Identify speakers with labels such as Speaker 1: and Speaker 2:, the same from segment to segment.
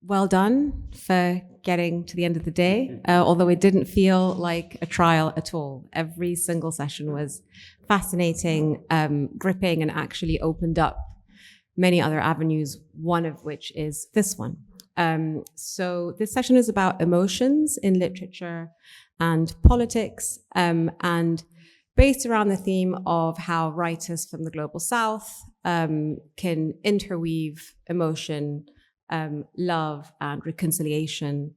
Speaker 1: well done for getting to the end of the day, although it didn't feel like a trial at all. Every single session was fascinating, gripping, and actually opened up many other avenues, one of which is this one. So this session is about emotions in literature and politics, and based around the theme of how writers from the Global South can interweave emotion, love, and reconciliation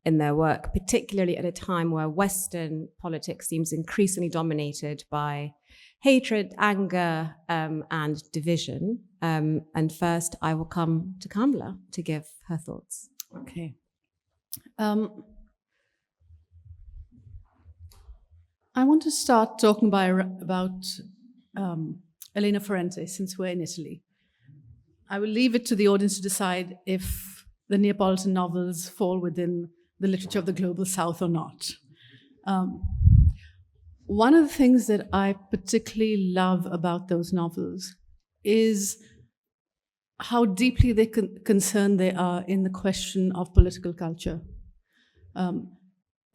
Speaker 1: in their work, particularly at a time where Western politics seems increasingly dominated by hatred, anger, and division. And first, I will come to Kamla to give her thoughts.
Speaker 2: Okay. I want to start talking about Elena Ferrante, since we're in Italy. I will leave it to the audience to decide if the Neapolitan novels fall within the literature of the Global South or not. One of the things that I particularly love about those novels is how deeply concerned they are in the question of political culture.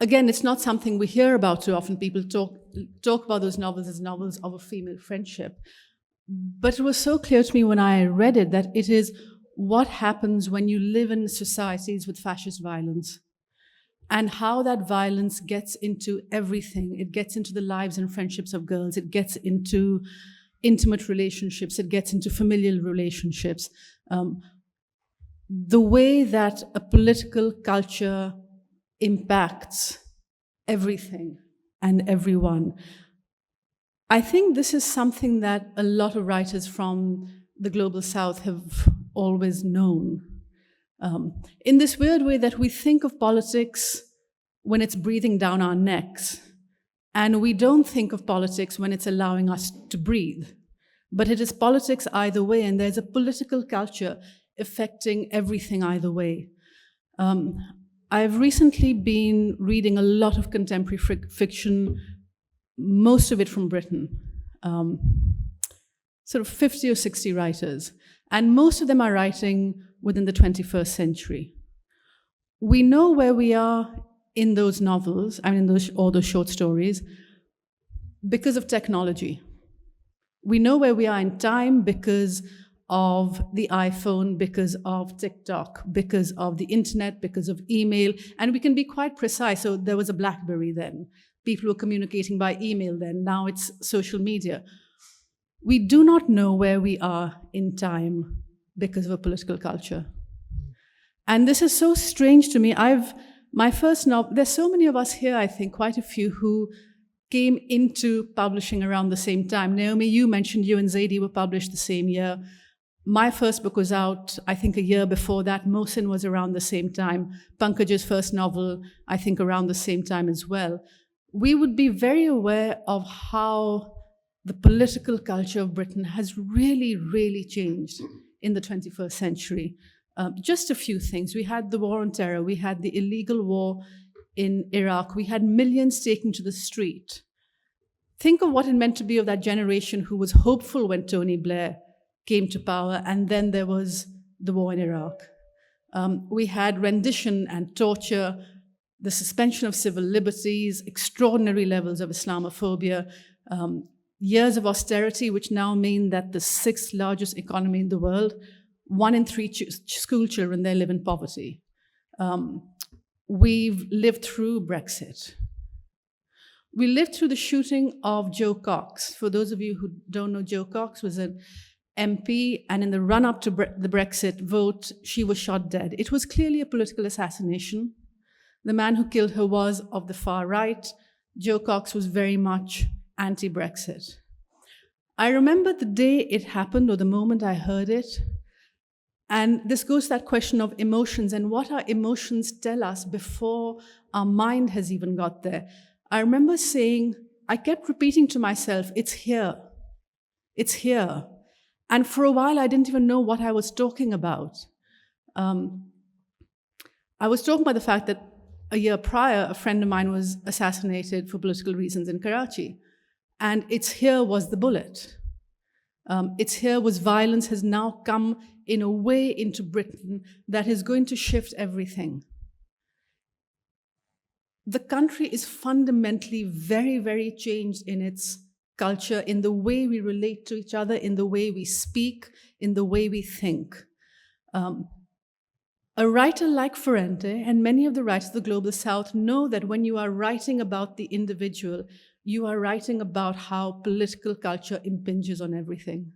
Speaker 2: Again, it's not something we hear about too often. People talk about those novels as novels of a female friendship. But it was so clear to me when I read it that it is what happens when you live in societies with fascist violence, and how that violence gets into everything. It gets into the lives and friendships of girls. It gets into intimate relationships. It gets into familial relationships. The way that a political culture impacts everything and everyone. I think this is something that a lot of writers from the Global South have always known. In this weird way that we think of politics when it's breathing down our necks, and we don't think of politics when it's allowing us to breathe. But it is politics either way, and there's a political culture affecting everything either way. I've recently been reading a lot of contemporary fiction, most of it from Britain, sort of 50 or 60 writers, and most of them are writing within the 21st century. We know where we are in those novels, all those short stories, because of technology. We know where we are in time because of the iPhone, because of TikTok, because of the internet, because of email, and we can be quite precise. So there was a BlackBerry then. People were communicating by email then. Now it's social media. We do not know where we are in time because of a political culture. And this is so strange to me. My first novel, there's so many of us here, I think, quite a few who came into publishing around the same time. Naomi, you mentioned you and Zaidi were published the same year. My first book was out, I think, a year before that. Mohsin was around the same time. Pankaj's first novel, I think, around the same time as well. We would be very aware of how the political culture of Britain has really, really changed in the 21st century. Just a few things. We had the war on terror. We had the illegal war in Iraq. We had millions taken to the street. Think of what it meant to be of that generation who was hopeful when Tony Blair came to power, and then there was the war in Iraq. We had rendition and torture, the suspension of civil liberties, extraordinary levels of Islamophobia, years of austerity, which now mean that the sixth largest economy in the world, 1 in 3 school children there live in poverty. We've lived through Brexit. We lived through the shooting of Jo Cox. For those of you who don't know, Jo Cox was an MP, and in the run-up to the Brexit vote, she was shot dead. It was clearly a political assassination. The man who killed her was of the far right. Jo Cox was very much anti-Brexit. I remember the day it happened, or the moment I heard it, and this goes to that question of emotions and what our emotions tell us before our mind has even got there. I remember saying, I kept repeating to myself, it's here. It's here. And for a while, I didn't even know what I was talking about. I was talking about the fact that a year prior, a friend of mine was assassinated for political reasons in Karachi. And it's here was the bullet. It's here whose violence has now come in a way into Britain that is going to shift everything. The country is fundamentally very, very changed in its culture, in the way we relate to each other, in the way we speak, in the way we think. A writer like Ferrante, and many of the writers of the Global South, know that when you are writing about the individual, you are writing about how political culture impinges on everything.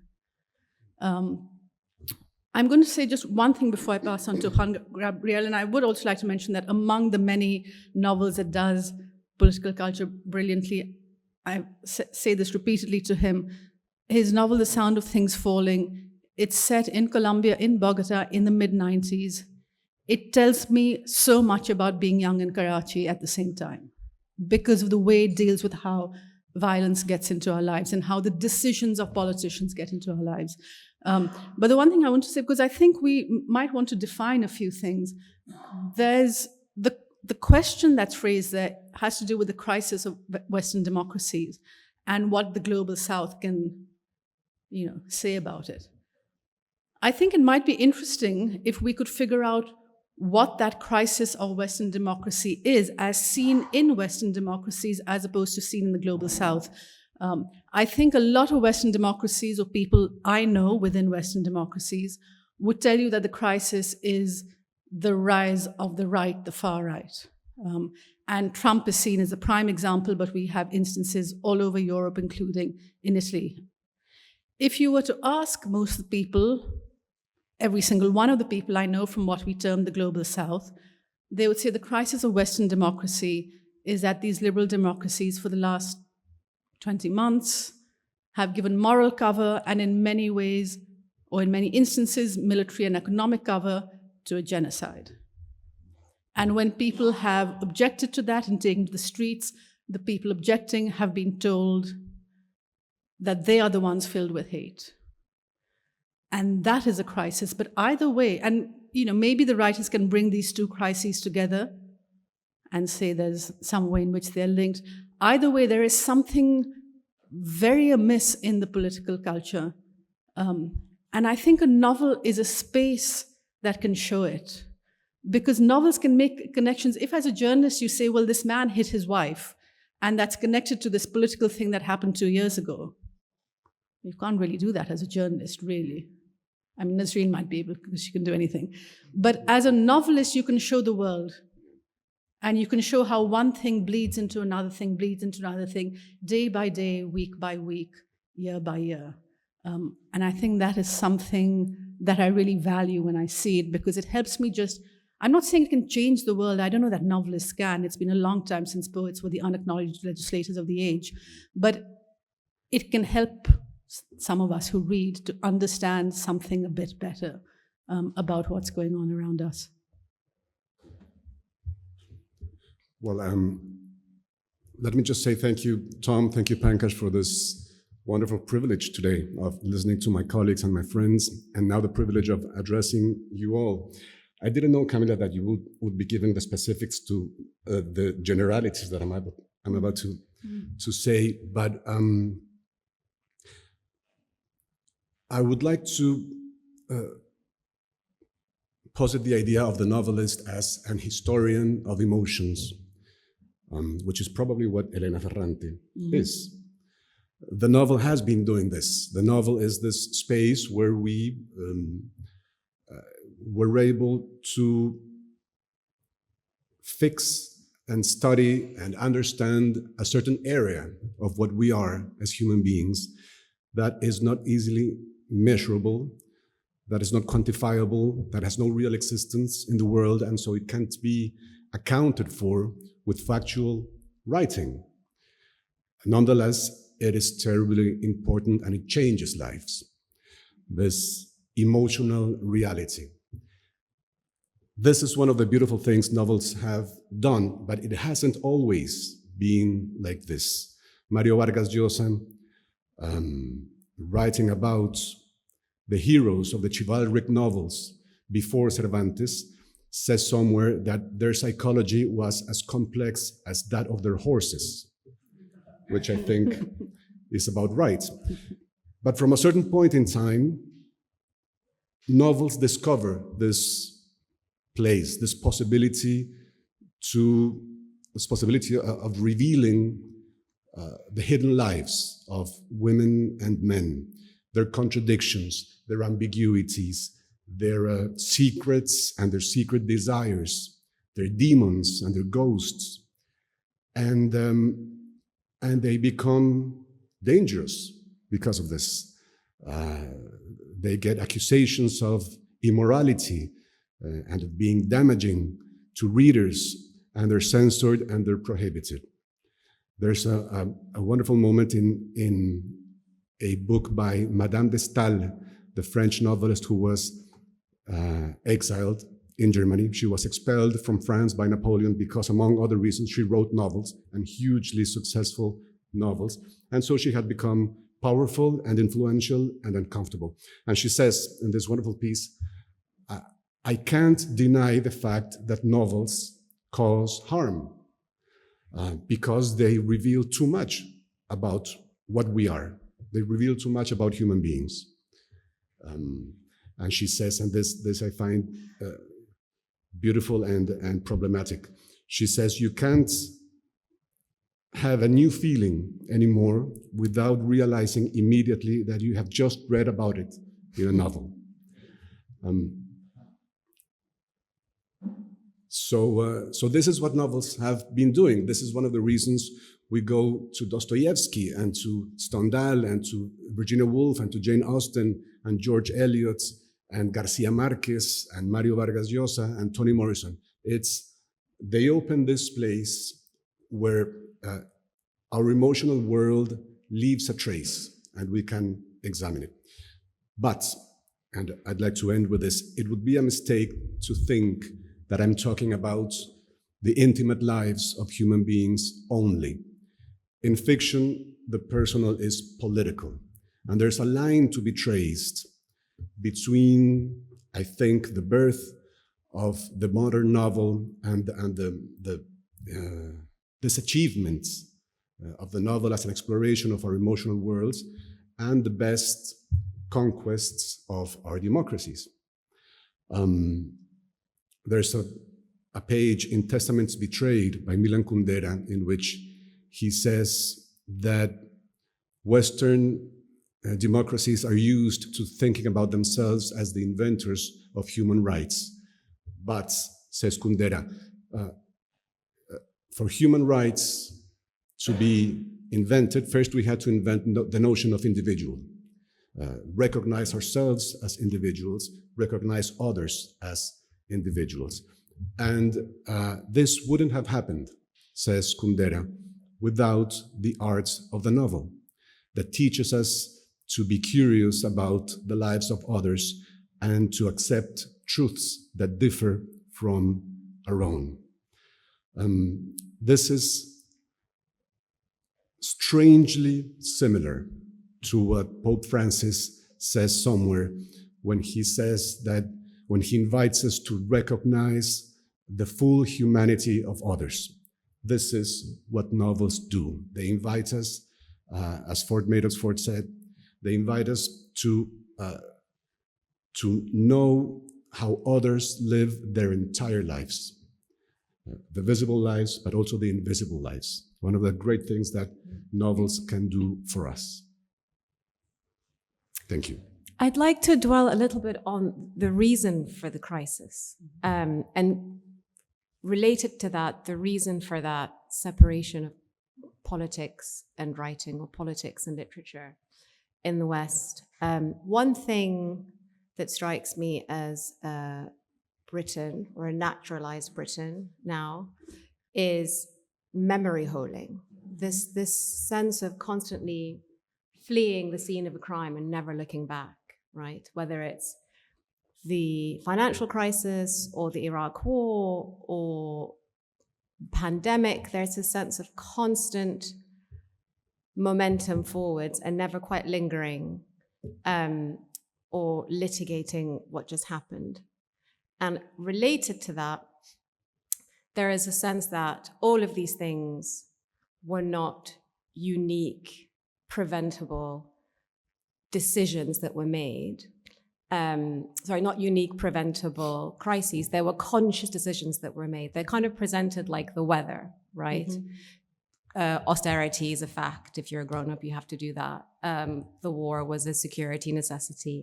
Speaker 2: I'm going to say just one thing before I pass on to Juan Gabriel, and I would also like to mention that among the many novels that does political culture brilliantly, I say this repeatedly to him, his novel, The Sound of Things Falling, it's set in Colombia, in Bogota, in the mid-90s. It tells me so much about being young in Karachi at the same time, because of the way it deals with how violence gets into our lives and how the decisions of politicians get into our lives. But the one thing I want to say, because I think we might want to define a few things, there's the question that's raised there has to do with the crisis of Western democracies and what the Global South can, say about it. I think it might be interesting if we could figure out what that crisis of Western democracy is, as seen in Western democracies as opposed to seen in the Global South. I think a lot of Western democracies, or people I know within Western democracies, would tell you that the crisis is the rise of the right, the far right. And Trump is seen as a prime example, but we have instances all over Europe, including in Italy. If you were to ask most of the people, every single one of the people I know from what we term the Global South, they would say the crisis of Western democracy is that these liberal democracies for the last 20 months have given moral cover and in many ways, or in many instances, military and economic cover to a genocide. And when people have objected to that and taken to the streets, the people objecting have been told that they are the ones filled with hate. And that is a crisis. But either way, and maybe the writers can bring these two crises together and say there's some way in which they're linked. Either way, there is something very amiss in the political culture. And I think a novel is a space that can show it. Because novels can make connections. If as a journalist you say, well, this man hit his wife, and that's connected to this political thing that happened 2 years ago, you can't really do that as a journalist, really. I mean, Nasreen might be able, because she can do anything. But as a novelist, you can show the world. And you can show how one thing bleeds into another thing, bleeds into another thing, day by day, week by week, year by year. And I think that is something that I really value when I see it, because it helps me just, I'm not saying it can change the world. I don't know that novelists can. It's been a long time since poets were the unacknowledged legislators of the age. But it can help some of us who read to understand something a bit better about what's going on around us.
Speaker 3: Well, let me just say thank you, Tom, thank you, Pankaj, for this wonderful privilege today of listening to my colleagues and my friends, and now the privilege of addressing you all. I didn't know, Camila, that you would be giving the specifics to the generalities that I'm about to say, but I would like to posit the idea of the novelist as an historian of emotions, which is probably what Elena Ferrante is. The novel has been doing this. The novel is this space where we were able to fix and study and understand a certain area of what we are as human beings that is not easily measurable, that is not quantifiable, that has no real existence in the world, and so it can't be accounted for with factual writing. Nonetheless, it is terribly important and it changes lives. This emotional reality. This is one of the beautiful things novels have done, but it hasn't always been like this. Mario Vargas Llosa, writing about the heroes of the chivalric novels before Cervantes, says somewhere that their psychology was as complex as that of their horses, which I think is about right. But from a certain point in time, novels discover this place, this possibility of revealing the hidden lives of women and men, their contradictions, their ambiguities, their secrets and their secret desires, their demons and their ghosts, and they become dangerous because of this. They get accusations of immorality and of being damaging to readers, and they're censored and they're prohibited. There's a wonderful moment in a book by Madame de Staël, the French novelist who was exiled in Germany. She was expelled from France by Napoleon because, among other reasons, she wrote novels, and hugely successful novels. And so she had become powerful and influential and uncomfortable. And she says in this wonderful piece, I can't deny the fact that novels cause harm because they reveal too much about what we are. They reveal too much about human beings. And she says, and this I find beautiful and problematic. She says, you can't have a new feeling anymore without realizing immediately that you have just read about it in a novel. So this is what novels have been doing. This is one of the reasons we go to Dostoevsky and to Stendhal and to Virginia Woolf and to Jane Austen and George Eliot and Garcia Marquez and Mario Vargas Llosa and Toni Morrison. They open this place where our emotional world leaves a trace and we can examine it. But, and I'd like to end with this, it would be a mistake to think that I'm talking about the intimate lives of human beings only. In fiction, the personal is political, and there's a line to be traced between, I think, the birth of the modern novel and this achievement of the novel as an exploration of our emotional worlds and the best conquests of our democracies. There's a page in Testaments Betrayed by Milan Kundera in which he says that Western democracies are used to thinking about themselves as the inventors of human rights. But, says Kundera, for human rights to be invented, first we had to invent the notion of individual, recognize ourselves as individuals, recognize others as individuals. And this wouldn't have happened, says Kundera, without the art of the novel that teaches us to be curious about the lives of others and to accept truths that differ from our own. This is strangely similar to what Pope Francis says somewhere when he says that when he invites us to recognize the full humanity of others. This is what novels do. They invite us, as Ford Madox said, they invite us to know how others live their entire lives, the visible lives, but also the invisible lives. One of the great things that novels can do for us. Thank you.
Speaker 1: I'd like to dwell a little bit on the reason for the crisis, and related to that, the reason for that separation of politics and writing, or politics and literature in the West. One thing that strikes me as Britain, or a naturalized Britain now, is memory holding. This sense of constantly fleeing the scene of a crime and never looking back, right? Whether it's the financial crisis or the Iraq War or pandemic, there's a sense of constant momentum forwards and never quite lingering or litigating what just happened. And related to that, there is a sense that all of these things were not unique, preventable, decisions that were made. Not unique preventable crises. There were conscious decisions that were made. They're kind of presented like the weather, right? Austerity is a fact. If you're a grown-up, you have to do that. The war was a security necessity.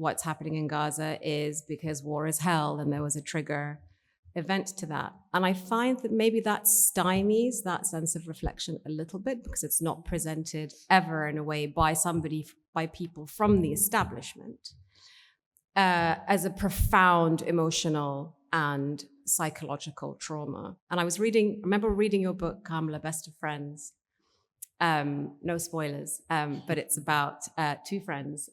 Speaker 1: What's happening in Gaza is because war is hell, and there was a trigger event to that. And I find that maybe that stymies that sense of reflection a little bit, because it's not presented ever in a way by people from the establishment as a profound emotional and psychological trauma. And I remember reading your book, Kamala, Best of Friends. No spoilers, but it's about two friends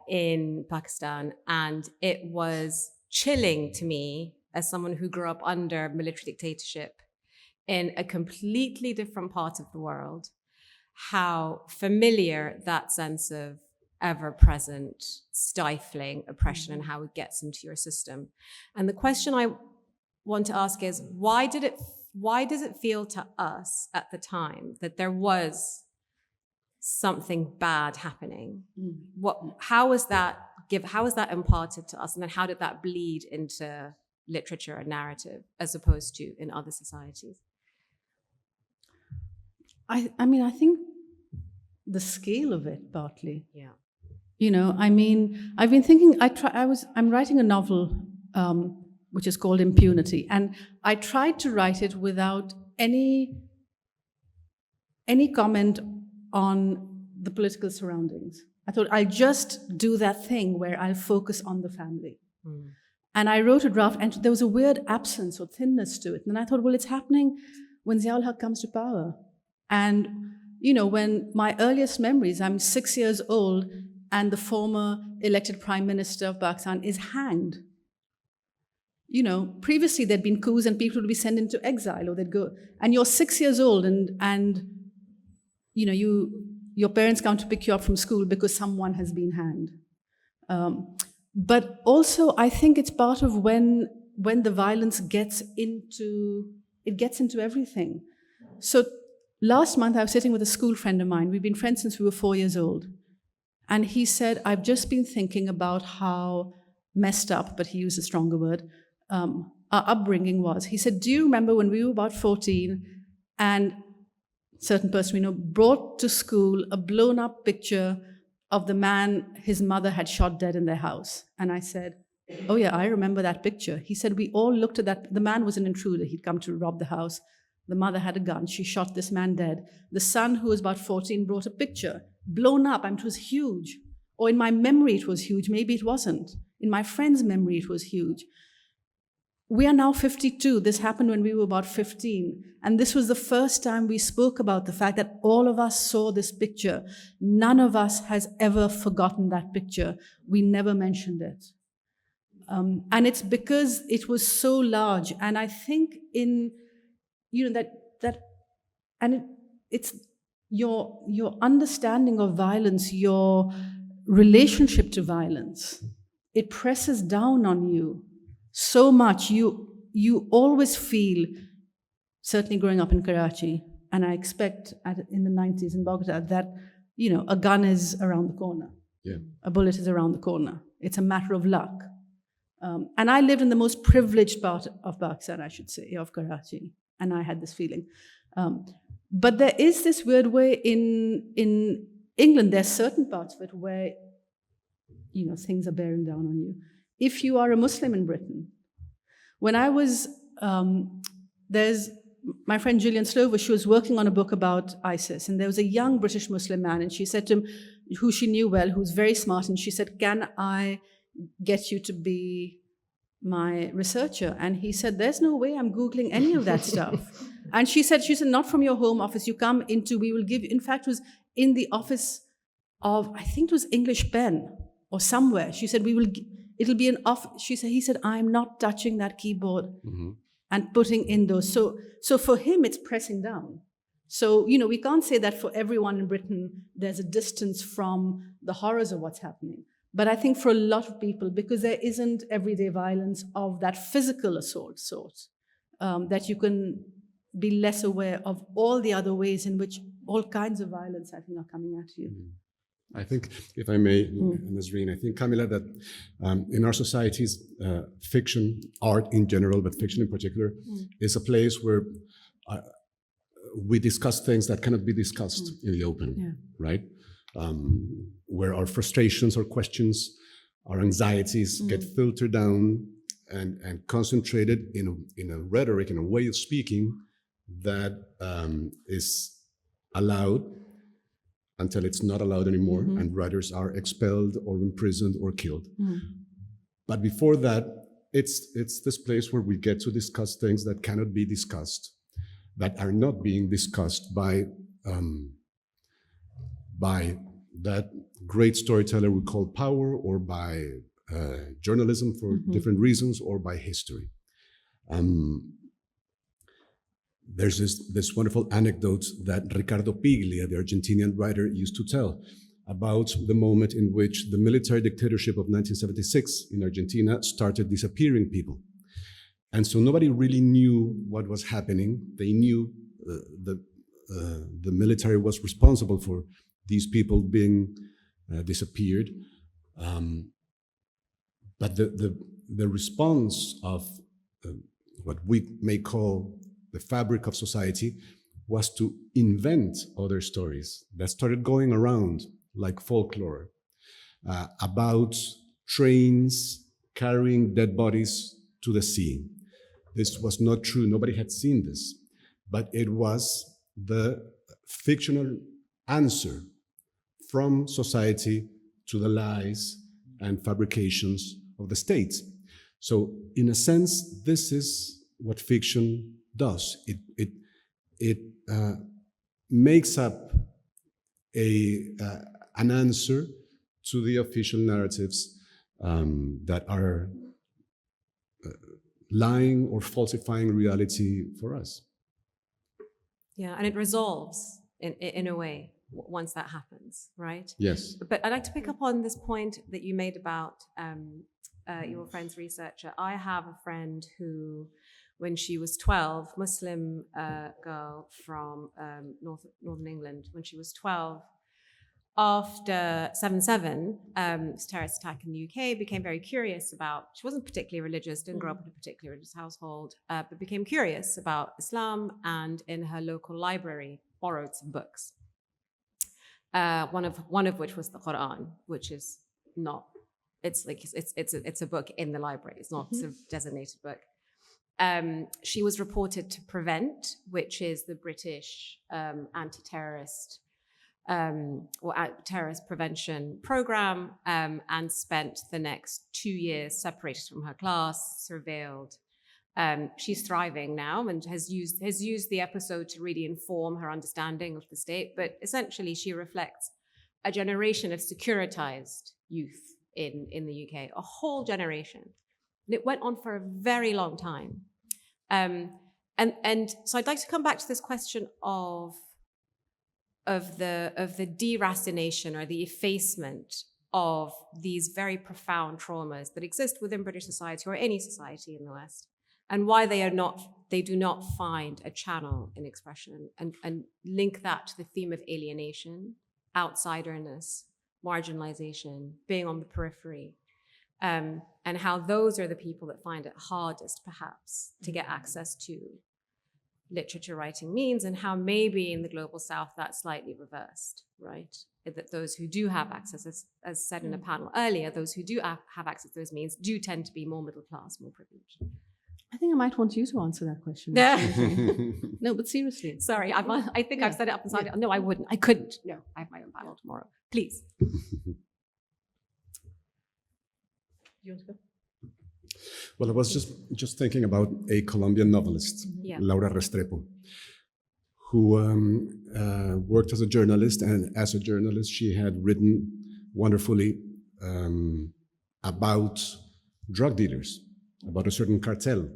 Speaker 1: in Pakistan. And it was chilling to me as someone who grew up under military dictatorship in a completely different part of the world, how familiar that sense of ever-present stifling oppression and how it gets into your system. And the question I want to ask is, why does it feel to us at the time that there was something bad happening? How was that imparted to us? And then how did that bleed into literature and narrative as opposed to in other societies?
Speaker 2: I mean, I think the scale of it, partly.
Speaker 1: Yeah.
Speaker 2: You know, I mean, I've been thinking, I'm writing a novel which is called Impunity, and I tried to write it without any comment on the political surroundings. I thought I'll just do that thing where I'll focus on the family. And I wrote a draft, and there was a weird absence or thinness to it. And I thought, well, it's happening when Zia-ul-Haq comes to power. And, you know, when my earliest memories, I'm 6 years old, and the former elected prime minister of Pakistan is hanged. You know, previously there'd been coups and people would be sent into exile, or they'd go, and you're 6 years old, and you know, your parents come to pick you up from school because someone has been hanged. But also, I think it's part of when the violence gets into everything. So last month, I was sitting with a school friend of mine. We've been friends since we were 4 years old. And he said, I've just been thinking about how messed up, but he used a stronger word, our upbringing was. He said, do you remember when we were about 14 and certain person we know brought to school a blown up picture of the man his mother had shot dead in their house? And I said, oh yeah, I remember that picture. He said, we all looked at that. The man was an intruder. He'd come to rob the house. The mother had a gun. She shot this man dead. The son, who was about 14, brought a picture, blown up, and it was huge. Or in my memory, it was huge. Maybe it wasn't. In my friend's memory, it was huge. We are now 52. This happened when we were about 15. And this was the first time we spoke about the fact that all of us saw this picture. None of us has ever forgotten that picture. We never mentioned it. And it's because it was so large. And I think it's your understanding of violence, your relationship to violence, it presses down on you so much. You always feel, certainly growing up in Karachi, and I expect in the 90s in Bogota, that, you know, a gun is around the corner.
Speaker 3: Yeah.
Speaker 2: A bullet is around the corner. It's a matter of luck. And I lived in the most privileged part of Pakistan, I should say, of Karachi, and I had this feeling. But there is this weird way in England, there's certain parts of it where, you know, things are bearing down on you. If you are a Muslim in Britain, when I was, there's my friend Gillian Slover, she was working on a book about ISIS, and there was a young British Muslim man, and she said to him, who she knew well, who's very smart, and she said, can I get you to be my researcher? And he said, there's no way I'm Googling any of that stuff. And she said, not from your home office, you come into, we will give you, in fact, it was in the office of, I think it was English Pen or somewhere. She said, it'll be an off. He said, I'm not touching that keyboard and putting in those. So for him, it's pressing down. So, you know, we can't say that for everyone in Britain, there's a distance from the horrors of what's happening. But I think for a lot of people, because there isn't everyday violence of that physical assault sort, that you can be less aware of all the other ways in which all kinds of violence, I think, are coming at you.
Speaker 3: I think, if I may, Nazreen, I think, Camila, that in our societies, fiction, art in general, but fiction in particular, is a place where we discuss things that cannot be discussed in the open, right? Where our frustrations, our questions, our anxieties get filtered down and concentrated in a rhetoric, in a way of speaking that is allowed until it's not allowed anymore, and writers are expelled or imprisoned or killed. But before that, it's this place where we get to discuss things that cannot be discussed, that are not being discussed by that great storyteller we call power, or by journalism for different reasons, or by history. There's this wonderful anecdote that Ricardo Piglia, the Argentinian writer, used to tell about the moment in which the military dictatorship of 1976 in Argentina started disappearing people. And so nobody really knew what was happening. They knew the military was responsible for these people being disappeared. But the response of what we may call the fabric of society was to invent other stories that started going around like folklore about trains carrying dead bodies to the sea. This was not true. Nobody had seen this, but it was the fictional answer from society to the lies and fabrications of the state. So in a sense, this is what fiction does. It makes up an answer to the official narratives that are lying or falsifying reality for us.
Speaker 1: Yeah, and it resolves in a way once that happens, right?
Speaker 3: Yes.
Speaker 1: But I'd like to pick up on this point that you made about your friend's researcher. I have a friend who, when she was 12, Muslim girl from northern England, when she was 12, after 7/7, this terrorist attack in the UK, became very curious about, she wasn't particularly religious, didn't grow up in a particularly religious household, but became curious about Islam, and in her local library borrowed some books. One of which was the Quran, which is not, it's a book in the library, it's not a designated book. She was reported to PREVENT, which is the British anti-terrorist or terrorist prevention program, and spent the next 2 years separated from her class, surveilled. She's thriving now and has used the episode to really inform her understanding of the state. But essentially, she reflects a generation of securitized youth in the UK, a whole generation. And it went on for a very long time. And so I'd like to come back to this question of the deracination or the effacement of these very profound traumas that exist within British society or any society in the West, and why they do not find a channel in expression, and link that to the theme of alienation, outsiderness, marginalization, being on the periphery. And how those are the people that find it hardest, perhaps, to get access to literature writing means, and how maybe in the Global South that's slightly reversed, right? That those who do have access, as said in a panel earlier, those who do have access to those means do tend to be more middle class, more privileged.
Speaker 2: I think I might want you to answer that question. No, but seriously.
Speaker 1: Sorry, I think I've set it up inside. No, I wouldn't. I couldn't. No, I have my own panel tomorrow. Please.
Speaker 2: You want to go?
Speaker 3: Well, I was just thinking about a Colombian novelist, Laura Restrepo, who worked as a journalist, and as a journalist, she had written wonderfully about drug dealers, about a certain cartel.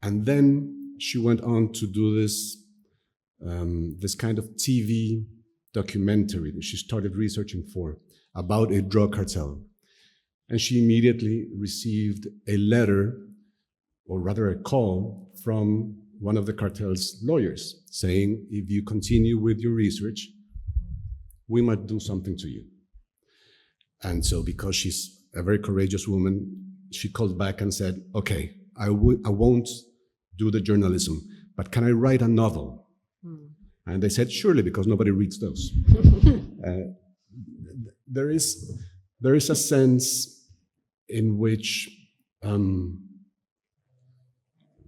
Speaker 3: And then she went on to do this kind of TV documentary that she started researching for about a drug cartel. And she immediately received a letter, or rather a call, from one of the cartel's lawyers, saying, if you continue with your research, we might do something to you. And so because she's a very courageous woman, she called back and said, okay, I won't do the journalism, but can I write a novel? And they said, surely, because nobody reads those. There is a sense in which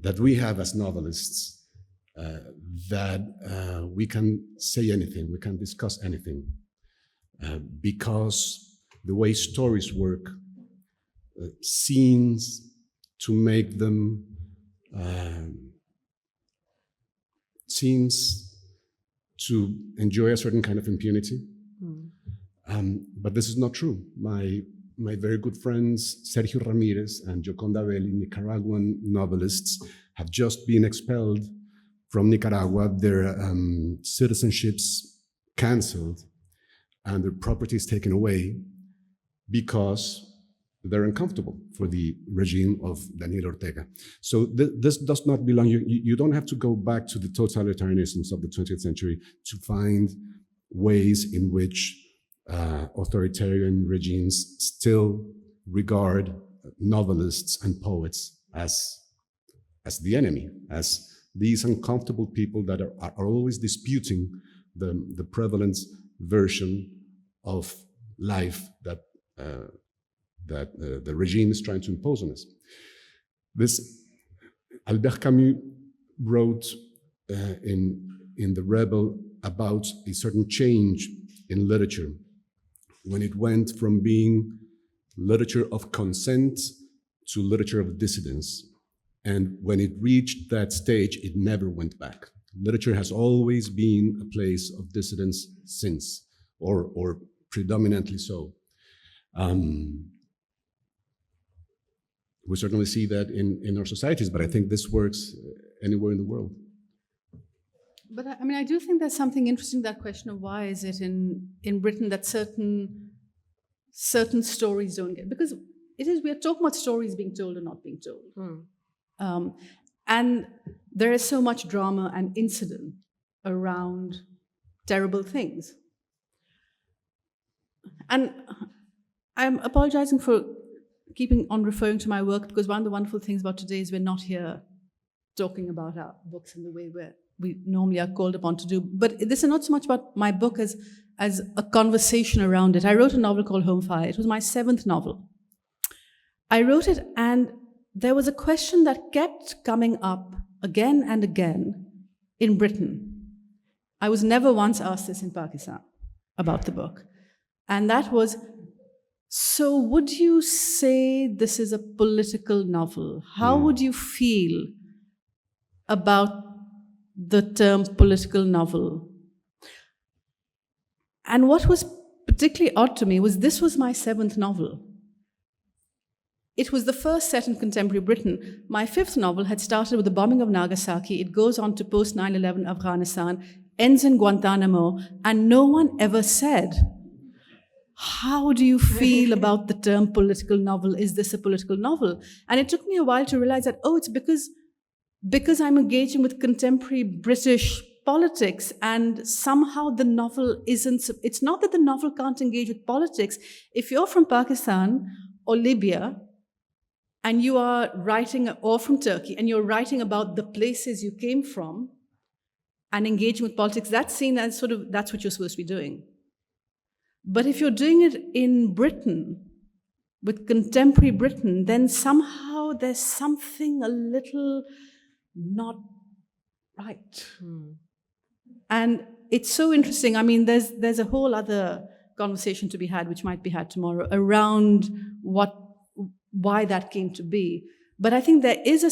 Speaker 3: that we have as novelists, that we can say anything, we can discuss anything, because the way stories work seems to make them, seems to enjoy a certain kind of impunity. But this is not true. My very good friends, Sergio Ramirez and Gioconda Belli, Nicaraguan novelists, have just been expelled from Nicaragua, their citizenships canceled, and their properties taken away because they're uncomfortable for the regime of Daniel Ortega. So this does not belong. You don't have to go back to the totalitarianisms of the 20th century to find ways in which authoritarian regimes still regard novelists and poets as the enemy, as these uncomfortable people that are always disputing the prevalent version of life that the regime is trying to impose on us. Albert Camus wrote in The Rebel about a certain change in literature, when it went from being literature of consent to literature of dissidence. And when it reached that stage, it never went back. Literature has always been a place of dissidence since, or predominantly so. We certainly see that in our societies, but I think this works anywhere in the world.
Speaker 2: But I mean, I do think there's something interesting, that question of why is it in Britain that certain stories don't get, because we are talking about stories being told or not being told. And there is so much drama and incident around terrible things. And I'm apologizing for keeping on referring to my work, because one of the wonderful things about today is we're not here talking about our books in the way we normally are called upon to do. But this is not so much about my book as a conversation around it. I wrote a novel called Home Fire. It was my 7th novel. I wrote it, and there was a question that kept coming up again and again in Britain. I was never once asked this in Pakistan about the book. And that was, so would you say this is a political novel? How would you feel about the term political novel? And what was particularly odd to me was this was my 7th novel. It was the first set in contemporary Britain. My 5th novel had started with the bombing of Nagasaki. It goes on to post 9/11 Afghanistan, ends in Guantanamo, and no one ever said, how do you feel about the term political novel? Is this a political novel? And it took me a while to realize that, it's because I'm engaging with contemporary British politics, and somehow the novel it's not that the novel can't engage with politics. If you're from Pakistan or Libya, and you are writing, or from Turkey, and you're writing about the places you came from and engaging with politics, that's seen as that's what you're supposed to be doing. But if you're doing it in Britain, with contemporary Britain, then somehow there's something a little not right. And it's so interesting. I mean, there's a whole other conversation to be had, which might be had tomorrow, around why that came to be. But I think there is a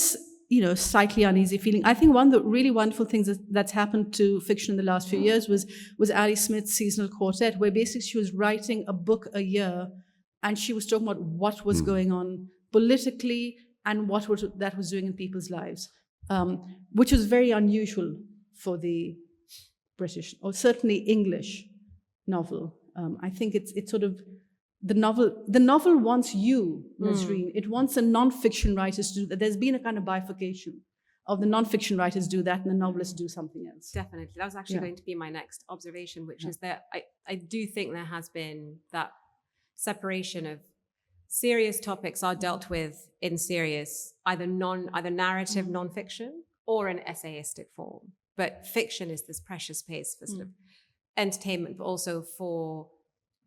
Speaker 2: slightly uneasy feeling. I think one of the really wonderful things that's happened to fiction in the last few years was Ali Smith's Seasonal Quartet, where basically she was writing a book a year, and she was talking about what was going on politically and what that was doing in people's lives, which was very unusual for the British, or certainly English novel. I think it's sort of the novel wants you, Nasreen. It wants the non-fiction writers to do that. There's been a kind of bifurcation of the nonfiction writers do that and the novelists do something else.
Speaker 1: Definitely. That was actually
Speaker 2: Yeah.
Speaker 1: going to be my next observation, which is that I do think there has been that separation of serious topics are dealt with in serious, either narrative nonfiction or in essayistic form. But fiction is this precious space for sort of entertainment, but also for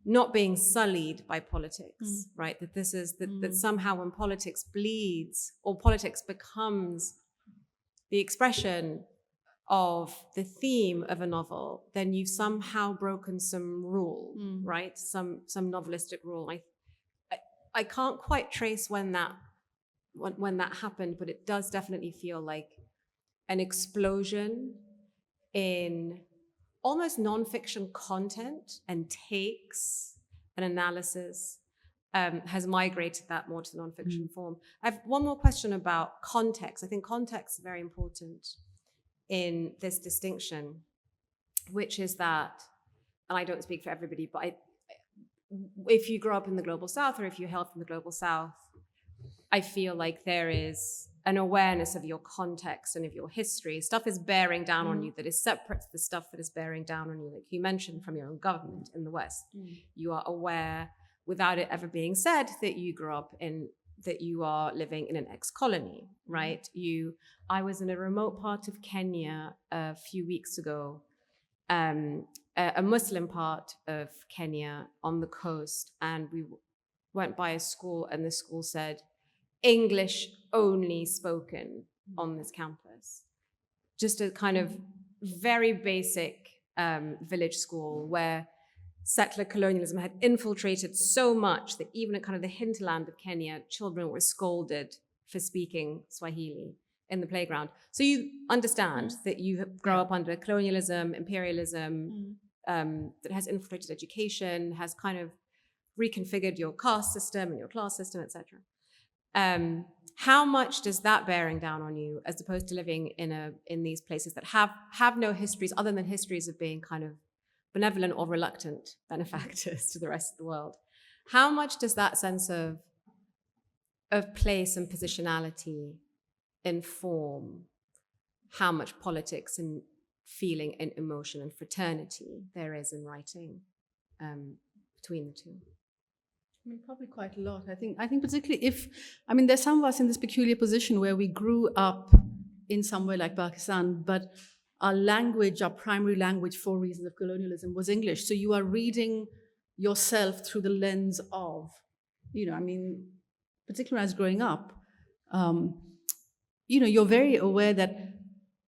Speaker 1: not being sullied by politics, right? That this is that somehow when politics bleeds or politics becomes the expression of the theme of a novel, then you've somehow broken some rule, right? Some novelistic rule. I can't quite trace when that happened, but it does definitely feel like an explosion in almost nonfiction content and takes and analysis has migrated that more to the nonfiction form. I have one more question about context. I think context is very important in this distinction, which is that, and I don't speak for everybody, but if you grow up in the Global South or if you hail from the Global South, I feel like there is an awareness of your context and of your history. Stuff is bearing down on you that is separate to the stuff that is bearing down on you, like you mentioned, from your own government in the West. You are aware, without it ever being said, that you grew up that you are living in an ex-colony, right? I was in a remote part of Kenya a few weeks ago, a Muslim part of Kenya on the coast, and we went by a school, and the school said, English only spoken on this campus. Just a kind of very basic village school where settler colonialism had infiltrated so much that even at kind of the hinterland of Kenya, children were scolded for speaking Swahili in the playground. So you understand that you grow up under colonialism, imperialism, that has infiltrated education, has kind of reconfigured your caste system and your class system, etc. How much does that bearing down on you, as opposed to living in these places that have no histories other than histories of being kind of benevolent or reluctant benefactors to the rest of the world? How much does that sense of place and positionality inform how much politics and feeling and emotion and fraternity there is in writing between the two?
Speaker 2: I mean, probably quite a lot. I think particularly there's some of us in this peculiar position where we grew up in somewhere like Pakistan, but our language, our primary language for reasons of colonialism was English. So you are reading yourself through the lens of, particularly when I was growing up, you're very aware that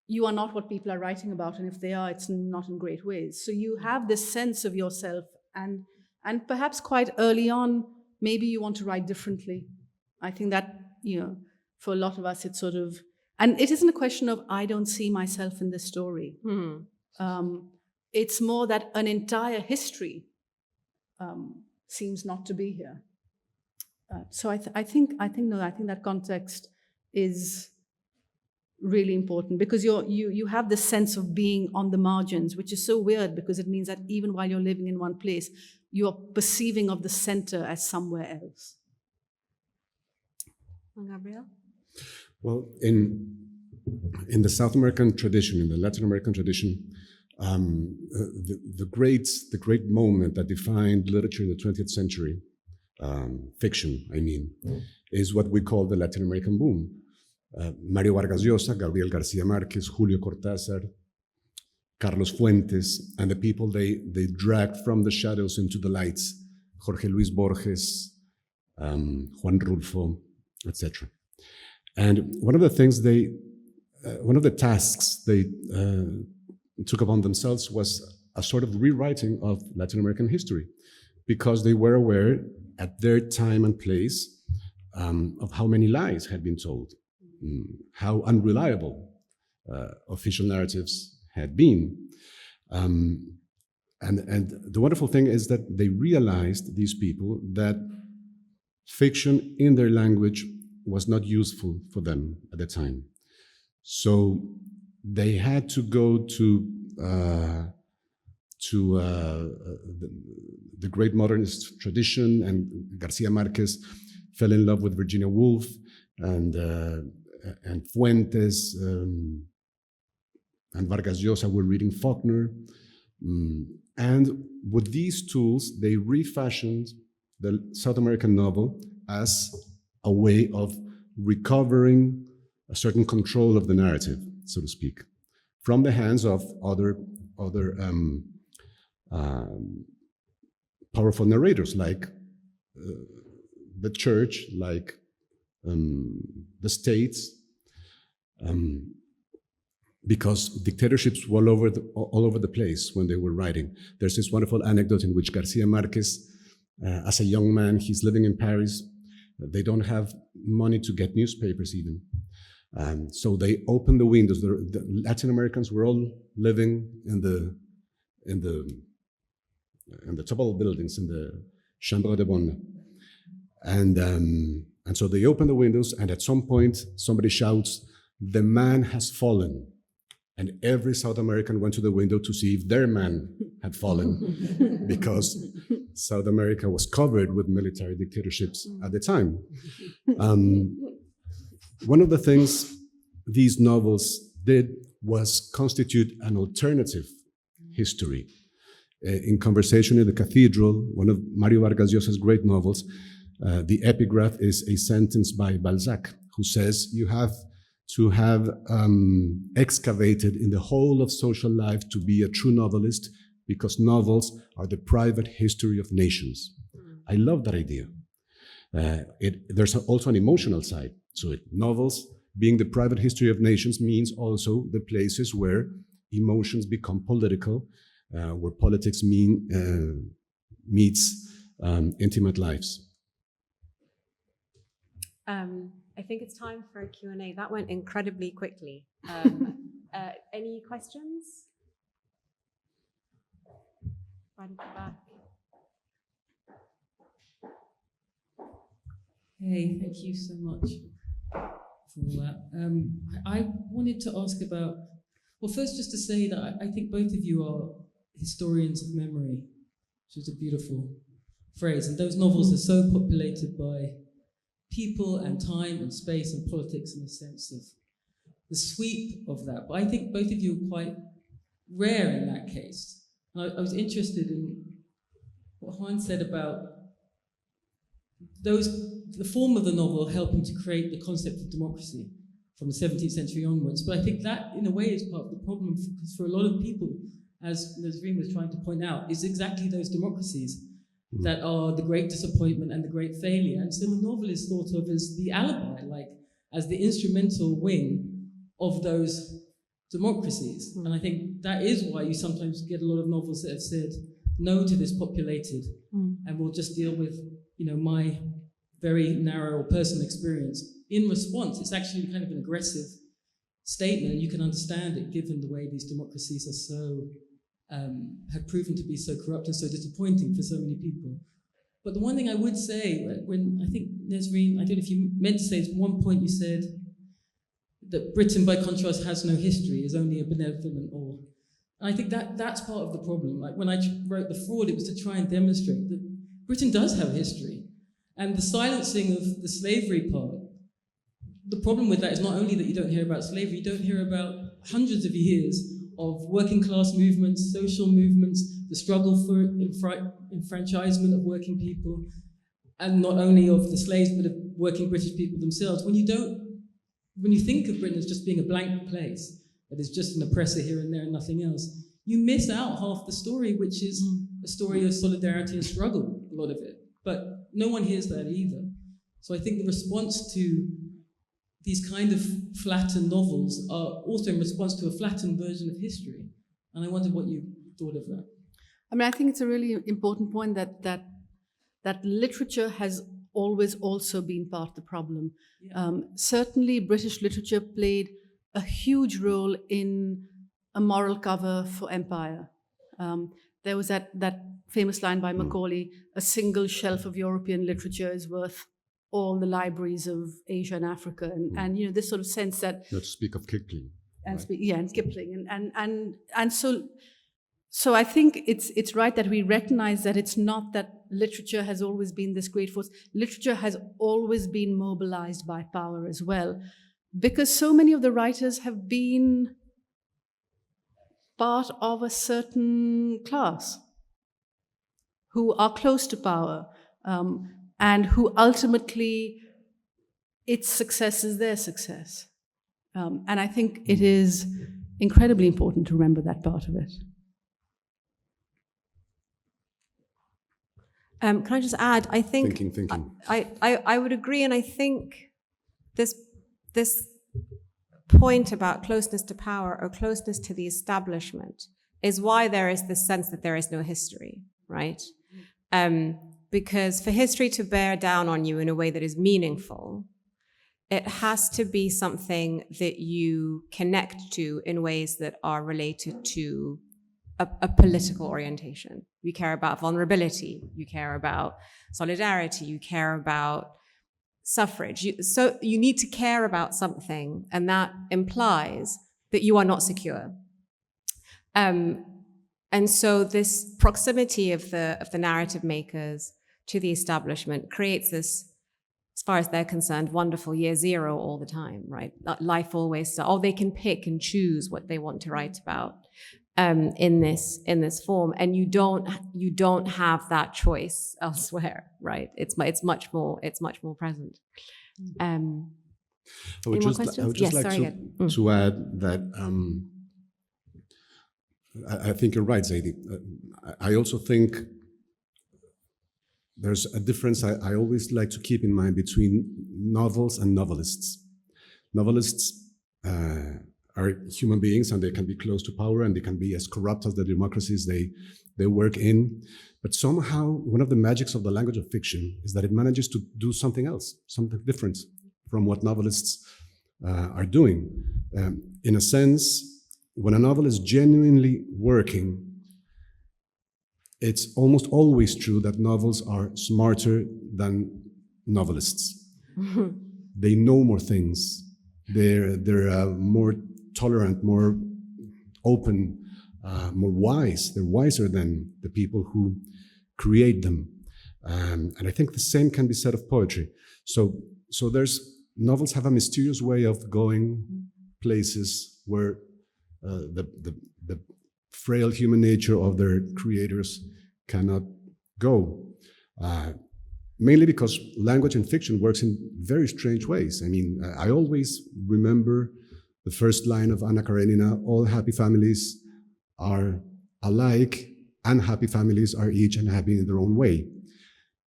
Speaker 2: you are not what people are writing about, and if they are, it's not in great ways. So you have this sense of yourself, and perhaps quite early on, maybe you want to write differently. I think that, for a lot of us, it's sort of, and it isn't a question of, I don't see myself in this story. It's more that an entire history seems not to be here. So I think that context is really important, because you have this sense of being on the margins, which is so weird, because it means that even while you're living in one place, you're perceiving of the center as somewhere else.
Speaker 1: Gabriel?
Speaker 3: Well, in the South American tradition, in the Latin American tradition, the great moment that defined literature in the 20th century, fiction, is what we call the Latin American boom. Mario Vargas Llosa, Gabriel García Márquez, Julio Cortázar, Carlos Fuentes, and the people they dragged from the shadows into the lights, Jorge Luis Borges, Juan Rulfo, etc. And one of the tasks they took upon themselves was a sort of rewriting of Latin American history, because they were aware at their time and place of how many lies had been told, how unreliable official narratives had been. And the wonderful thing is that they realized, these people, that fiction in their language was not useful for them at the time. So they had to go to the great modernist tradition, and Garcia Marquez fell in love with Virginia Woolf, and and Fuentes and Vargas Llosa were reading Faulkner. And with these tools, they refashioned the South American novel as a way of recovering a certain control of the narrative, so to speak, from the hands of other powerful narrators like the church, like the states, because dictatorships were all over the place when they were writing. There's this wonderful anecdote in which Garcia Marquez, as a young man, he's living in Paris. They don't have money to get newspapers even. So they open the windows. The Latin Americans were all living in the tall buildings in the Chambre de Bonne. And so they open the windows, and at some point, somebody shouts, "The man has fallen." And every South American went to the window to see if their man had fallen, because South America was covered with military dictatorships at the time. One of the things these novels did was constitute an alternative history. In Conversation in the Cathedral, one of Mario Vargas Llosa's great novels, the epigraph is a sentence by Balzac, who says, you have to have excavated in the whole of social life to be a true novelist, because novels are the private history of nations. I love that idea. There's also an emotional side to it. Novels being the private history of nations means also the places where emotions become political, where politics meets intimate lives.
Speaker 1: I think it's time for a Q&A. That went incredibly quickly. Any questions? Right at the back.
Speaker 4: Hey, thank you so much for all that. I wanted to ask about, well, first just to say that I think both of you are historians of memory, which is a beautiful phrase. And those novels are so populated by people and time and space and politics in the sense of the sweep of that. But I think both of you are quite rare in that case. And I was interested in what Juan said about the form of the novel helping to create the concept of democracy from the 17th century onwards. But I think that, in a way, is part of the problem, because for a lot of people, as Nasreen was trying to point out, is exactly those democracies that are the great disappointment and the great failure. And so the novel is thought of as the alibi, like as the instrumental wing of those democracies. And I think that is why you sometimes get a lot of novels that have said no to this populated, and we'll just deal with, my very narrow personal experience. In response, it's actually kind of an aggressive statement, and you can understand it given the way these democracies are so have proven to be so corrupt and so disappointing for so many people. But the one thing I would say, when I think, Nasreen, I don't know if you meant to say, at one point you said that Britain, by contrast, has no history, is only a benevolent awe. And I think that's part of the problem. Like when I wrote The Fraud, it was to try and demonstrate that Britain does have history. And the silencing of the slavery part, the problem with that is not only that you don't hear about slavery, you don't hear about hundreds of years of working class movements, social movements, the struggle for enfranchisement of working people, and not only of the slaves, but of working British people themselves. When you think of Britain as just being a blank place, that is just an oppressor here and there and nothing else, you miss out half the story, which is a story of solidarity and struggle, a lot of it. But no one hears that either. So I think the response to these kind of flattened novels are also in response to a flattened version of history. And I wondered what you thought of that.
Speaker 2: I mean, I think it's a really important point that literature has always also been part of the problem.
Speaker 4: Yeah.
Speaker 2: Certainly, British literature played a huge role in a moral cover for empire. There was that famous line by Macaulay, "A single shelf of European literature is worth all the libraries of Asia and Africa," and this sort of sense that,
Speaker 3: Not to speak of Kipling.
Speaker 2: and Kipling, and so I think it's right that we recognize that it's not that literature has always been this great force. Literature has always been mobilized by power as well. because so many of the writers have been part of a certain class who are close to power, and who ultimately its success is their success. And I think it is incredibly important to remember that part of it.
Speaker 1: Can I just add? I think
Speaker 3: Thinking.
Speaker 1: I would agree, and I think this point about closeness to power or closeness to the establishment is why there is this sense that there is no history, right? Because for history to bear down on you in a way that is meaningful, it has to be something that you connect to in ways that are related to a political orientation. You care about vulnerability, you care about solidarity, you care about suffrage. So you need to care about something, and that implies that you are not secure. And so this proximity of the narrative makers to the establishment creates this, as far as they're concerned, wonderful year zero all the time, right? Life always, they can pick and choose what they want to write about in this form, and you don't have that choice elsewhere, right? It's much more present.
Speaker 3: I would
Speaker 1: Any more
Speaker 3: just
Speaker 1: questions?
Speaker 3: like
Speaker 1: Yes,
Speaker 3: to add that I think you're right, Zaidi. I also think there's a difference I always like to keep in mind between novels and novelists. Novelists are human beings, and they can be close to power, and they can be as corrupt as the democracies they work in. But somehow, one of the magics of the language of fiction is that it manages to do something else, something different from what novelists are doing. In a sense, when a novel is genuinely working, it's almost always true that novels are smarter than novelists. They know more things. They're more tolerant, more open, more wise. They're wiser than the people who create them. And I think the same can be said of poetry. So novels have a mysterious way of going places where the frail human nature of their creators cannot go. Mainly because language in fiction works in very strange ways. I mean, I always remember the first line of Anna Karenina: all happy families are alike, unhappy families are each unhappy in their own way.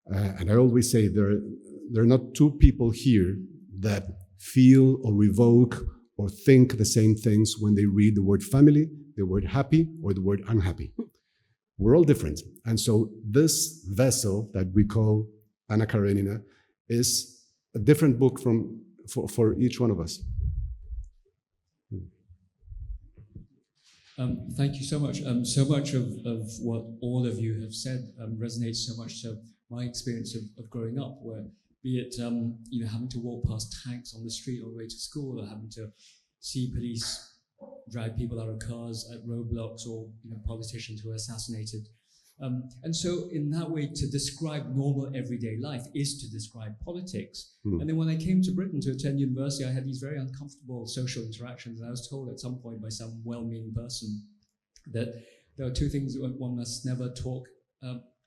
Speaker 3: And I always say there are not two people here that feel or revoke or think the same things when they read the word family, the word happy, or the word unhappy. We're all different. And so this vessel that we call Anna Karenina is a different book for each one of us.
Speaker 5: Thank you so much. So much of what all of you have said resonates so much to my experience of growing up, where be it having to walk past tanks on the street on the way to school, or having to see police drag people out of cars at roadblocks, or politicians who are assassinated. And so in that way, to describe normal everyday life is to describe politics. And then when I came to Britain to attend university, I had these very uncomfortable social interactions, and I was told at some point by some well-meaning person that there are two things that one must never talk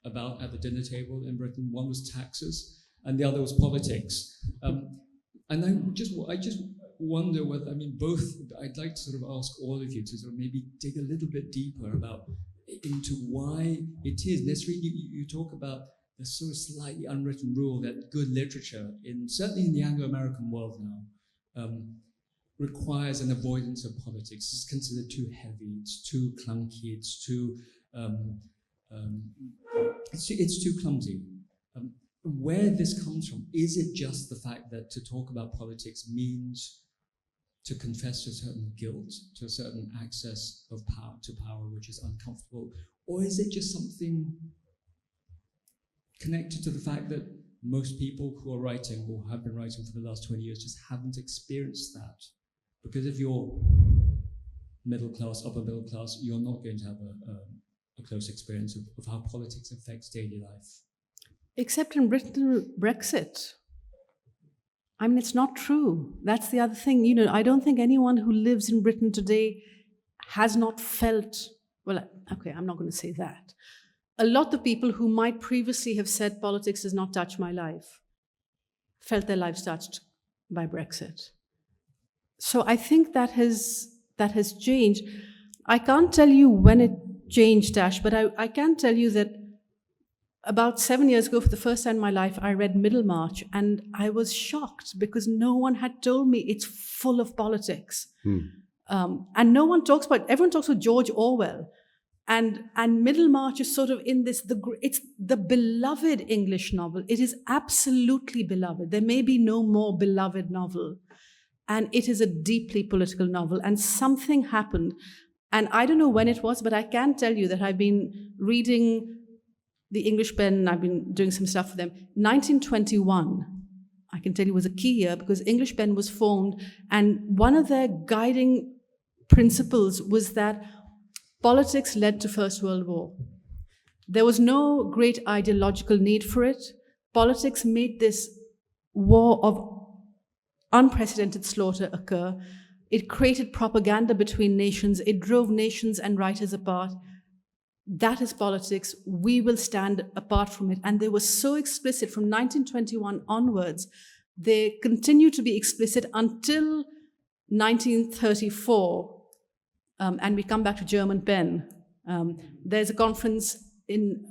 Speaker 5: about at the dinner table in Britain. One was taxes, and the other was politics. And I just wonder whether, both, I'd like to sort of ask all of you to sort of maybe dig a little bit deeper into why it is. Nesrine, you talk about the sort of slightly unwritten rule that good literature, certainly in the Anglo-American world now, requires an avoidance of politics. It's considered too heavy, it's too clunky, it's too clumsy. Where this comes from, is it just the fact that to talk about politics means to confess to a certain guilt, to a certain access of power to power, which is uncomfortable? Or is it just something connected to the fact that most people who are writing or have been writing for the last 20 years just haven't experienced that? Because if you're middle class, upper middle class, you're not going to have a close experience of how politics affects daily life.
Speaker 2: Except in Britain, Brexit. I mean, it's not true. That's the other thing. You know, I don't think anyone who lives in Britain today has not felt, well, okay, I'm not going to say that. A lot of people who might previously have said politics does not touch my life felt their lives touched by Brexit. So I think that has changed. I can't tell you when it changed, Tash, but I can tell you that about 7 years ago, for the first time in my life, I read Middlemarch, and I was shocked because no one had told me it's full of politics. And no one talks about, everyone talks about George Orwell. And Middlemarch is sort of in this, it's the beloved English novel. It is absolutely beloved. There may be no more beloved novel. And it is a deeply political novel. And something happened. And I don't know when it was, but I can tell you that I've been reading the English Pen, I've been doing some stuff for them. 1921, I can tell you, was a key year because English Pen was formed, and one of their guiding principles was that politics led to First World War. There was no great ideological need for it. Politics made this war of unprecedented slaughter occur. It created propaganda between nations. It drove nations and writers apart. That is politics. We will stand apart from it. And they were so explicit from 1921 onwards. They continue to be explicit until 1934. And we come back to German Pen. There's a conference in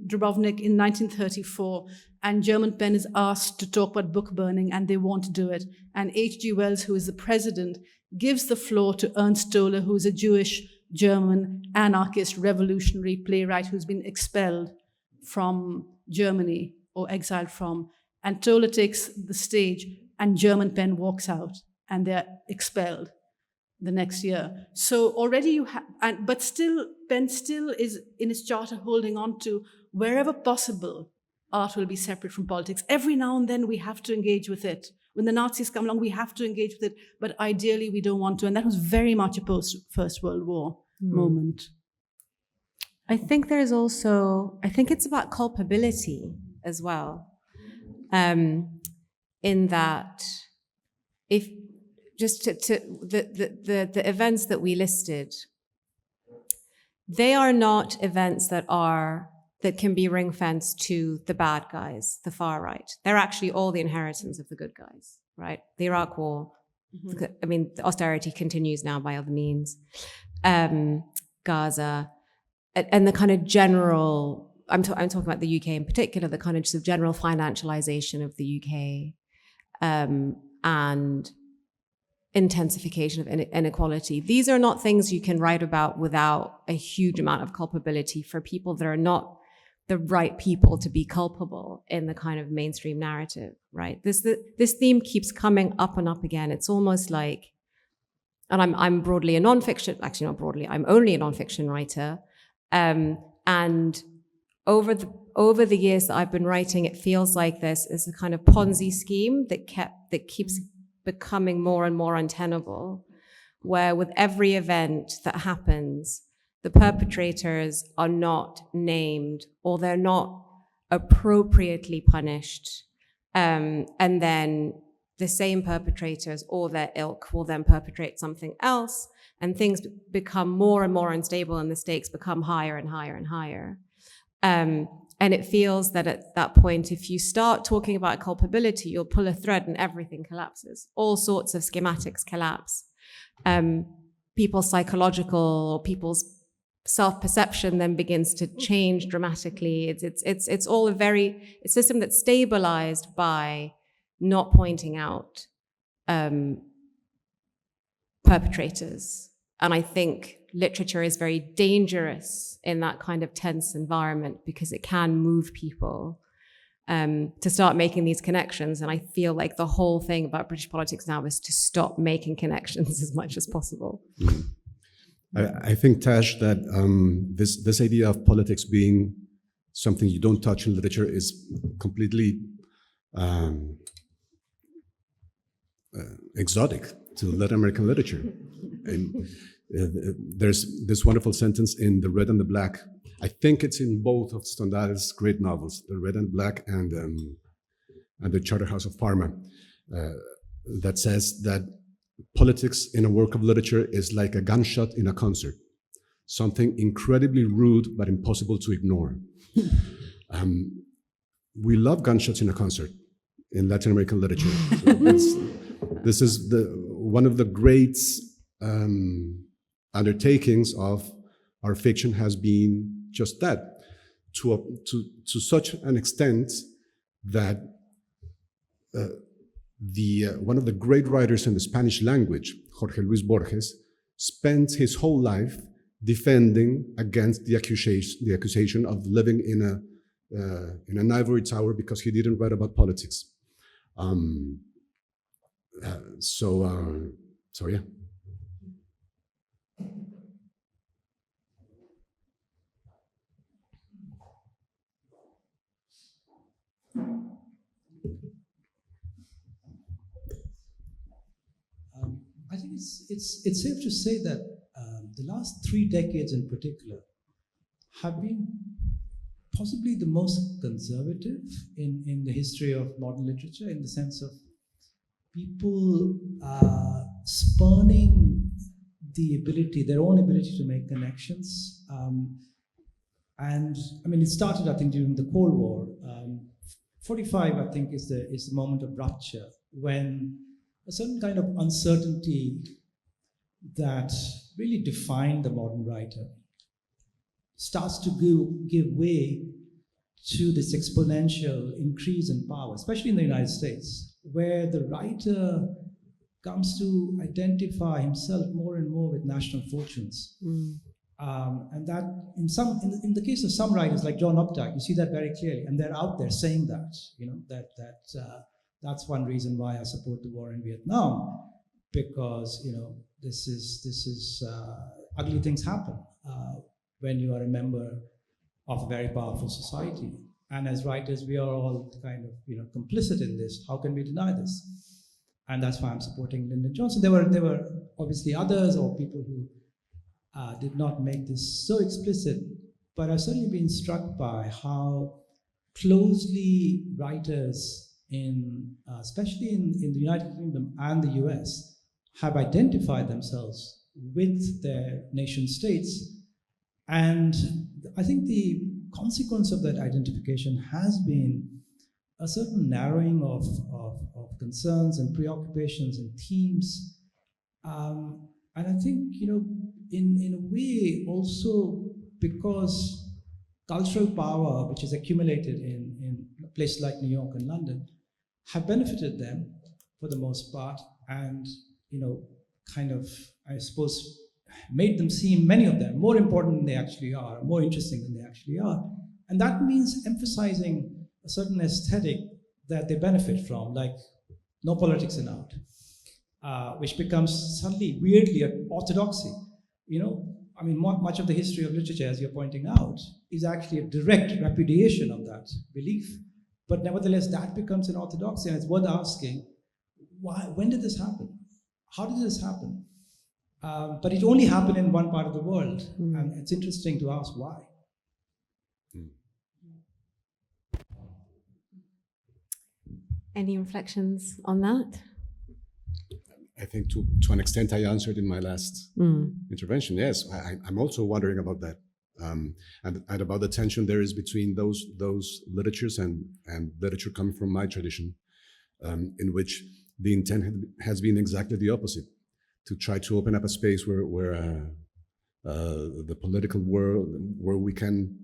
Speaker 2: Dubrovnik in 1934, and German Pen is asked to talk about book burning, and they want to do it. And H.G. Wells, who is the president, gives the floor to Ernst Toller, who is a Jewish German anarchist revolutionary playwright who's been expelled from Germany or exiled from. And Toller takes the stage, and German Pen walks out, and they're expelled the next year. So already you have, but still, Pen still is in his charter holding on to wherever possible, art will be separate from politics. Every now and then we have to engage with it. When the Nazis come along, we have to engage with it, but ideally we don't want to. And that was very much a post-First World War moment.
Speaker 1: I think there's also, I think it's about culpability as well. In that, if just to the events that we listed, they are not events that can be ring-fenced to the bad guys, the far right. They're actually all the inheritance of the good guys, right? The Iraq War, I mean, the austerity continues now by other means. Gaza, and the kind of general, I'm talking about the UK in particular, the kind of just general financialization of the UK, and intensification of inequality. These are not things you can write about without a huge amount of culpability for people that are not the right people to be culpable in the kind of mainstream narrative, right? This theme keeps coming up and up again. It's almost like, and I'm broadly a nonfiction, actually not broadly, I'm only a nonfiction writer. And over the years that I've been writing, it feels like this is a kind of Ponzi scheme that keeps becoming more and more untenable, where with every event that happens, the perpetrators are not named or they're not appropriately punished. And then the same perpetrators or their ilk will then perpetrate something else, and things become more and more unstable and the stakes become higher and higher and higher. And it feels that at that point, if you start talking about culpability, you'll pull a thread and everything collapses. All sorts of schematics collapse. People's psychological or people's self-perception then begins to change dramatically. It's all a system that's stabilized by not pointing out perpetrators. And I think literature is very dangerous in that kind of tense environment because it can move people to start making these connections. And I feel like the whole thing about British politics now is to stop making connections as much as possible.
Speaker 3: I think, Tash, that this idea of politics being something you don't touch in literature is completely exotic to Latin American literature. And there's this wonderful sentence in The Red and the Black. I think it's in both of Stendhal's great novels, The Red and Black and The Charterhouse of Parma. that says that politics in a work of literature is like a gunshot in a concert, something incredibly rude but impossible to ignore. We love gunshots in a concert in Latin American literature. So this is one of the great undertakings of our fiction has been just that, to such an extent that one of the great writers in the Spanish language, Jorge Luis Borges, spent his whole life defending against the accusation of living in an ivory tower because he didn't write about politics. So yeah.
Speaker 6: I think it's safe to say that the last 3 decades in particular have been possibly the most conservative in the history of modern literature, in the sense of people spurning their own ability to make connections. And I mean, it started, I think, during the Cold War. 45, I think, is the moment of rupture, when a certain kind of uncertainty that really defined the modern writer starts to give way to this exponential increase in power, especially in the United States, where the writer comes to identify himself more and more with national fortunes. And that, in the case of some writers like John Updike, you see that very clearly, and they're out there saying that, that's one reason why I support the war in Vietnam, because this is ugly things happen when you are a member of a very powerful society. And as writers, we are all kind of complicit in this. How can we deny this? And that's why I'm supporting Lyndon Johnson. There were obviously others, or people who did not make this so explicit, but I've certainly been struck by how closely writers especially in the United Kingdom and the US, have identified themselves with their nation states. And I think the consequence of that identification has been a certain narrowing of concerns and preoccupations and themes. And I think, in a way also because cultural power, which is accumulated in places like New York and London, have benefited them for the most part, and kind of, I suppose, made them seem, many of them, more important than they actually are, more interesting than they actually are. And that means emphasizing a certain aesthetic that they benefit from, like no politics in art, which becomes suddenly weirdly an orthodoxy. I mean, much of the history of literature, as you're pointing out, is actually a direct repudiation of that belief. But nevertheless, that becomes an orthodoxy, and it's worth asking, when did this happen? How did this happen? But it only happened in one part of the world, and it's interesting to ask why.
Speaker 1: Any reflections on that?
Speaker 3: I think to an extent I answered in my last intervention. Yes, I'm also wondering about that, and about the tension there is between those literatures and literature coming from my tradition, in which the intent has been exactly the opposite, to try to open up a space where the political world, where we can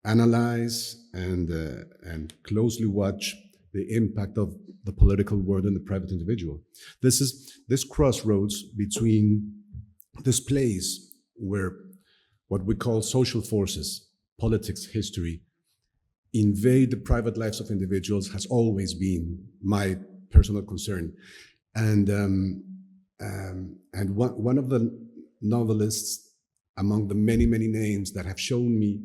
Speaker 3: analyze and closely watch the impact of the political world and the private individual. This crossroads between this place where what we call social forces, politics, history, invade the private lives of individuals has always been my personal concern. And one of the novelists among the many, many names that have shown me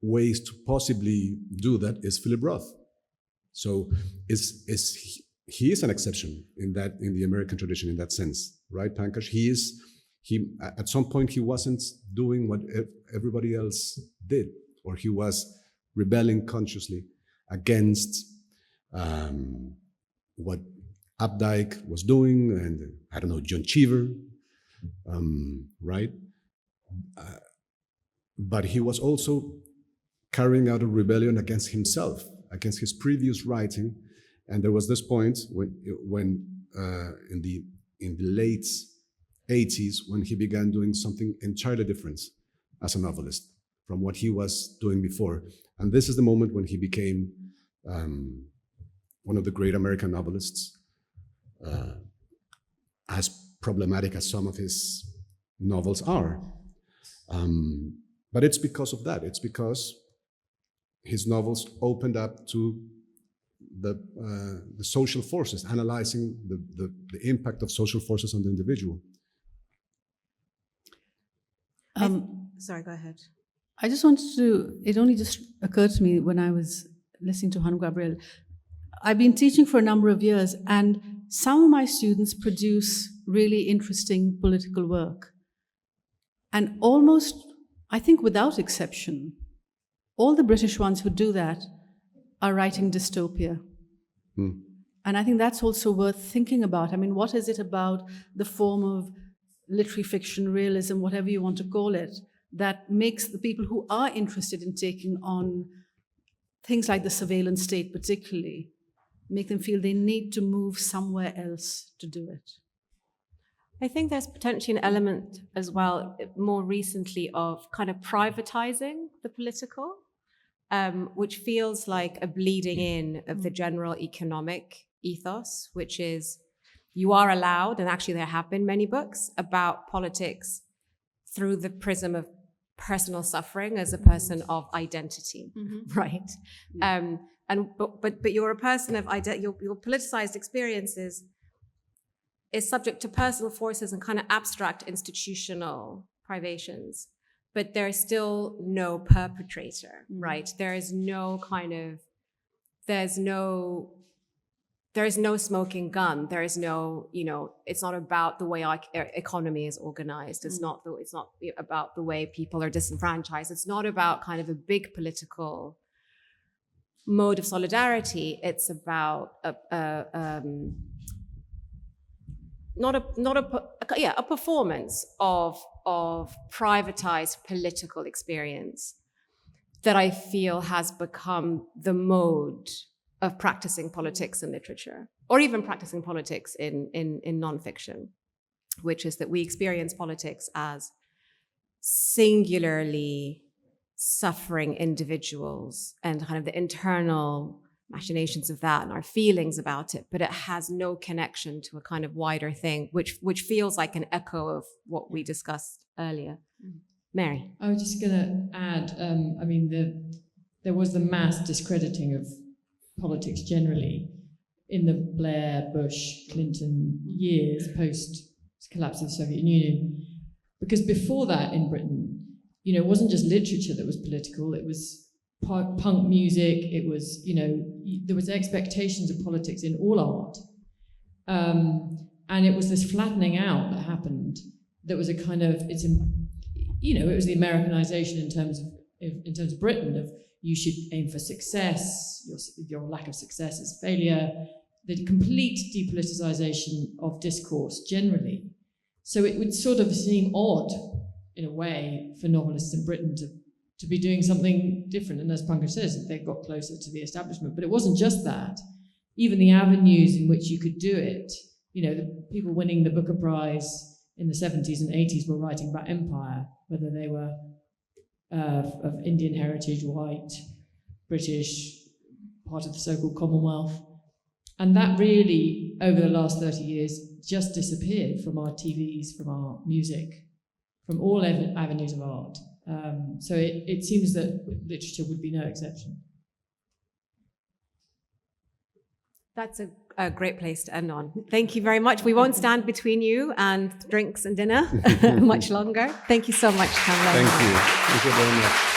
Speaker 3: ways to possibly do that is Philip Roth. So he is an exception in the American tradition in that sense, right, Pankaj? He at some point he wasn't doing what everybody else did, or he was rebelling consciously against what Updike was doing, and I don't know, John Cheever, right? But he was also carrying out a rebellion against himself, against his previous writing. And there was this point when in the late 80s, when he began doing something entirely different as a novelist from what he was doing before. And this is the moment when he became one of the great American novelists, as problematic as some of his novels are. But it's because of that. It's because his novels opened up to the social forces, analyzing the impact of social forces on the individual.
Speaker 1: Sorry, go ahead.
Speaker 2: I just wanted to, it only just occurred to me when I was listening to Juan Gabriel. I've been teaching for a number of years, and some of my students produce really interesting political work. And almost, I think without exception, all the British ones who do that are writing dystopia. And I think that's also worth thinking about. I mean, what is it about the form of literary fiction, realism, whatever you want to call it, that makes the people who are interested in taking on things like the surveillance state particularly, make them feel they need to move somewhere else to do it?
Speaker 1: I think there's potentially an element as well, more recently, of kind of privatizing the political, which feels like a bleeding in of the general economic ethos, which is you are allowed, and actually there have been many books about politics through the prism of personal suffering as a person of identity, right? But you're a person of your politicized experiences is subject to personal forces and kind of abstract institutional privations, but there's still no perpetrator, right? There is no smoking gun. There is no, it's not about the way our economy is organized. It's not about the way people are disenfranchised. It's not about kind of a big political mode of solidarity. It's about a performance of privatized political experience that I feel has become the mode of practicing politics in literature, or even practicing politics in nonfiction, which is that we experience politics as singularly suffering individuals and kind of the internal machinations of that and our feelings about it, but it has no connection to a kind of wider thing, which feels like an echo of what we discussed earlier. Mary?
Speaker 7: I was just going to add, there was the mass discrediting of politics generally in the Blair, Bush, Clinton years post collapse of the Soviet Union. Because before that in Britain, it wasn't just literature that was political, it was punk music, it was, there was expectations of politics in all art. And it was this flattening out that happened that was a kind of, it was the Americanization in terms of Britain, of you should aim for success, your lack of success is failure, the complete depoliticization of discourse generally. So it would sort of seem odd, in a way, for novelists in Britain to be doing something different. And as Pankaj says, they got closer to the establishment. But it wasn't just that. Even the avenues in which you could do it, the people winning the Booker Prize in the 70s and 80s were writing about empire, whether they were of Indian heritage, white, British, part of the so-called Commonwealth. And that really, over the last 30 years, just disappeared from our TVs, from our music, from all avenues of art. So it seems that literature would be no exception.
Speaker 1: That's a great place to end on. Thank you very much. We won't stand between you and drinks and dinner much longer. Thank you so much, Kamla.
Speaker 3: Thank you. Thank you very much.